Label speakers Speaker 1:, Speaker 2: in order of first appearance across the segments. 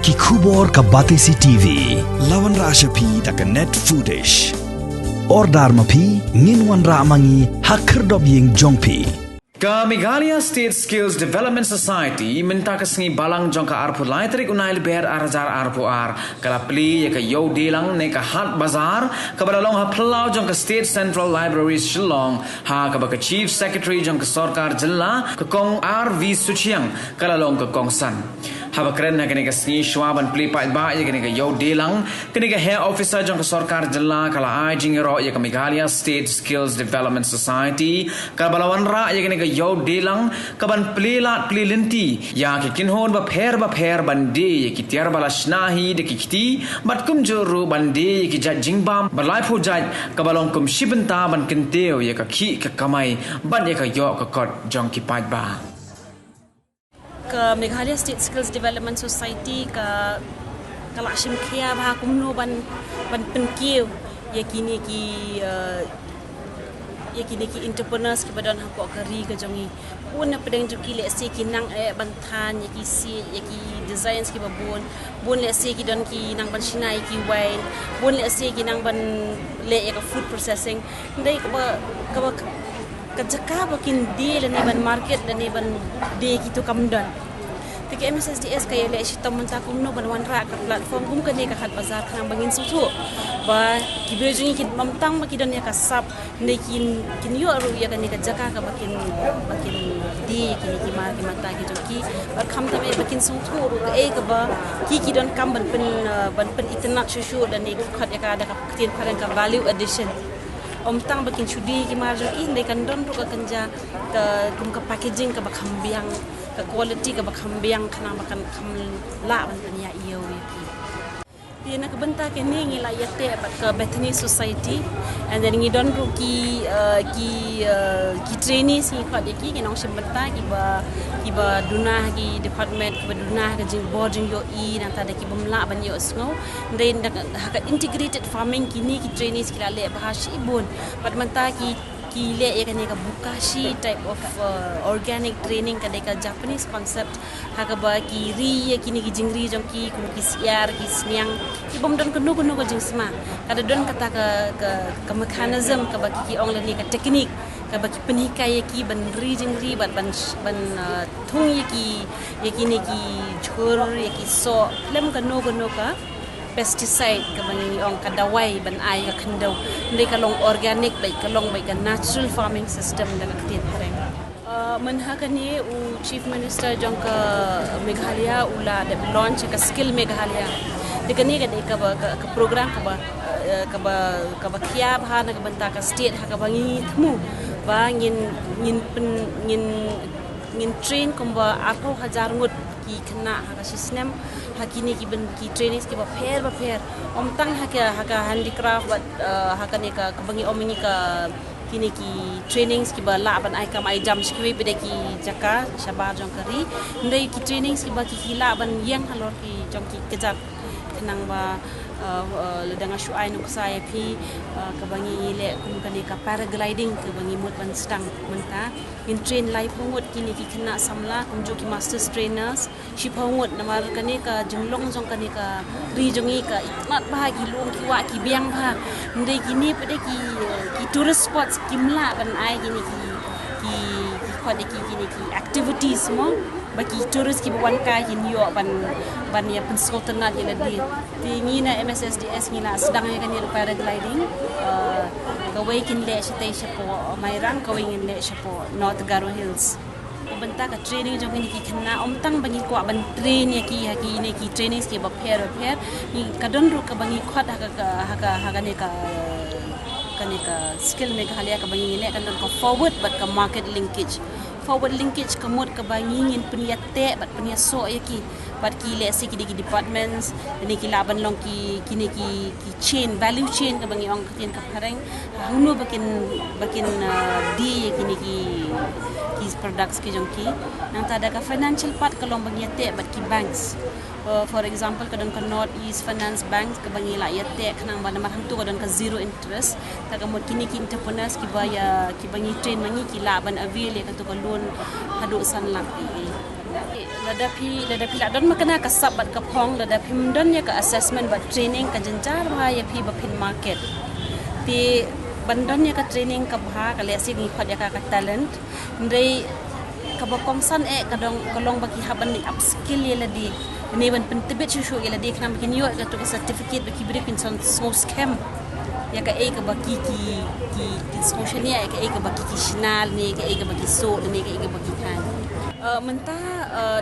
Speaker 1: ki khubor ka Batisi TV lawan ra ashapi tak net foodish ordar mapi nginwan ra mangi hakhrdop ying jongpi
Speaker 2: Ka Meghalaya State Skills Development Society minta kesengi balang jong ka arpu lai terik unai leber arjar arpu ar kala pli ya ka yo delang ne ka hat bazar ka badalong ha plau jong ka State Central Library Shillong ha ka ba ka Chief Secretary jong ka Sarkar Jilla ka kong RV Suchiang kala long ka kong san ha ba kren ha kene ka sengi shwaban pli pa ba ya kene ka yo delang kene ka Head Officer jong ka Sarkar Jilla kala ai jingero ya ka Meghalaya State Skills Development Society kala balawan ra ya kene ka yo delang kaban plelat plelinti ya ki kinhon ba pher bande ki tiar bala shnahi de ki kiti bat kum juru bande ki jajing bam balai phu jaj kabalong kum shibenta ban kenteu ya ka khi ka kamai ban ya ka yo ka kot jong ki pat ba
Speaker 3: ka Meghalaya State Skills Development Society ka kala shim khia ba kum no ban penkiu ya kini ki ki entrepreneurs ki badan hako kari ka jongi una pedang joki le se ki nang bantan ya ki si ya ki designs ki babon bon le se ki don ki nang ban shinai ki wine bon le se ki nang ban le ya ka food processing ndai ka jaka bakin deal ni ban market dan ni ban de ki to kam don Tiki Mssds kaya le shita munta kum no ban wan ra ka platform kum ka ne ka khat bazar khang bangin su thu ba ki bejungi ki mamtang ma ki don ya ka sap ne kin yo ru ya ka ne ka jaka ka bakin di ki mar ki mata ki joki bar kham ta me bakin su thu ru ka ka ba ki don kam ban pen itnak shushu dan ne khat ya ka ada ka tin pharan ka value addition tang bakin chudi ki mar joki ne kan don ru ka kanja ka kum ka packaging ka bakham biang ka quality ka bakham biang khana makan kham la ban tanya iyo ki dia nak benta ke ni ngila yate bat ka Bethany Society and then ngi don ru ki trainees ni khat ki nong sim benta ki ba dunah ki department ki ba dunah ka jing boarding yo i nan ta de ki bumla ban yo sngo then ka integrated farming ki ni ki trainees ki la le bahashi ibun bat menta ki le ya kan ka bukashi type of organic training ka de ka Japanese concept ha ka ba ki ri ya kini ki jingri jong ki ku ki siar ki sniang ki bom don kunu ka jing sma kada don kata ka mechanism ka ba ki ong le ni ka teknik ka ba ki penikai ya ki ban ri jingri ban thung ya ki ni ki chhor ya ki so lem ka no ka pesticide ka bangi ong kadawai ban ai ka khandau ndai ka long organic bai ka long bai ka natural farming system da ka tin pareng man hakani u chief minister jong ka Meghalaya ula de launch ka skill Meghalaya de kani ka program ka ba khia bha na ka banta ka state ha ka bangi thmu ba ngin train kumba apo hajar ngut ki khna ha system hakini ki ban ki trainings ki ba pher tang ha handicraft but hakane ka bangi omini ka kini ki trainings ki ba la ban ai kam ai jam skwi bede ki jaka shabar jong kari ndai ki trainings ki ba ki la ban yang halor ki jong ki kejap nang ba ledang shuai nuk saya pi ka bangi le kum kani ka paragliding ka bangi mut ban stang menta in train life ngot kini ki khna samla kum jo ki masters trainers shi phongot namar kani ka junglong jong kani ka ri jongi ka itmat ba ki lung ki wa ki biang ba ndai kini pede ki tourist spots kimla ban ai kini ki khode ki kini ki activities mo bagi tourist ki bukan kai yo ban ya penskol tengah ya lagi tingi na Mssds ngila sedang ya kan ya paragliding kawai kin le sitai siapo mairang kawai ngin le siapo North Garo Hills benta ka training jong ni ki khna tang bangi ko ban train ya ki ni ki trainings ki ba pher ni kadon ru ka bangi khot ha ne ka skill Meghalaya ka bangi le kan ka forward but ka market linkage kamot ka bangi ngin peniate bat peniat so ya ki bat ki le se ki departments ni ki laban long ki chain value chain ka bangi ong tin ka pareng hunu bakin di ki products ki jong ki nang tada ka financial part ka long bangi ate bat ki banks for example kadon ka North East Finance Bank ka bangi la yate kanang ba namar hantu kadon ka zero interest taga mod kini ki entrepreneurs ki baya ki bangi train mangi ki laban avail ka to ka loan hadu san lak ladapi ladon makana kasab bat kapong ladapi mundon ya ka assessment bat training ka jenjar ma ya pi bapin market pi bandon ya ka training ka bha ka lesi ni khot ya ka talent ndai ka bakongsan kadong kalong baki haban ni upskill ya ladi ni ban pentibet shu ya ladi kana bikin yo ka to certificate baki beri pin son scam ya ka ka baki ki social ni ya ka baki ki shinal ni ka baki so ni ka baki kan mentah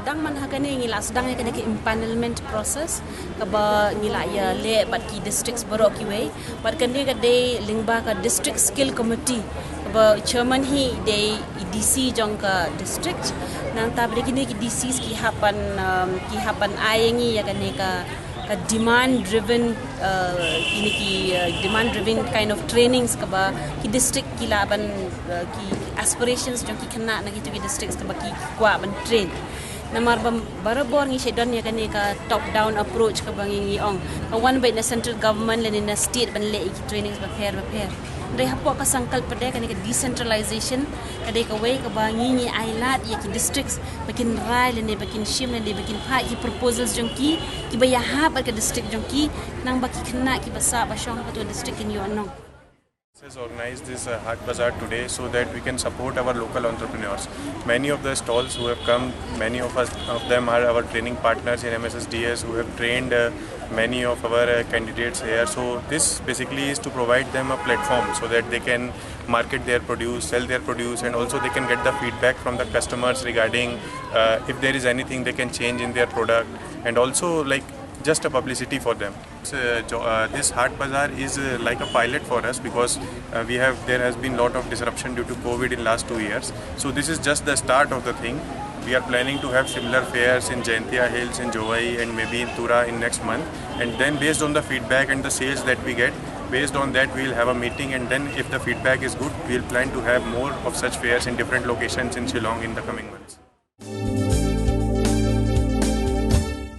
Speaker 3: dang man hakane ngila sedang ya ke empanelment process kaba ngila ya le bat ki districts barok ki way bat kan dia de lingba ka district skill committee kaba chairman hi de EDC jong ka district nang tabri kini ki DCs ki hapan ayengi ya kan ka demand driven demand driven kind of trainings kaba ki district kila ban ki aspirations jong ki kena na ki districts kaba ki kwa ban train namar barabor ngi shedon ya kan ka top down approach ka bangi ong ka one by the central government le na state ban le ki trainings ba pair dai hapo ka sangkal pada kan ka decentralization kadai ka way ka bangi ni ailat ya ki districts bakin rai le ne bakin shim le bakin pa ki proposals jong ki baya ha ba ka district jong ki nang baki kena ki basa ba shong ka to district in yo anong
Speaker 4: has organized this Haat Bazaar today so that we can support our local entrepreneurs. Many of the stalls who have come, many of them are our training partners in Mssds who have trained many of our candidates here. So this basically is to provide them a platform so that they can market their produce, sell their produce, and also they can get the feedback from the customers regarding if there is anything they can change in their product, and also like just a publicity for them. This Haat Bazaar is like a pilot for us because there has been lot of disruption due to COVID in last 2 years. So this is just the start of the thing. We are planning to have similar fairs in Jaintia Hills, in Jowai, and maybe in Tura in next month. And then based on the feedback and the sales that we get, based on that we will have a meeting, and then if the feedback is good, we will plan to have more of such fairs in different locations in Shillong in the coming months.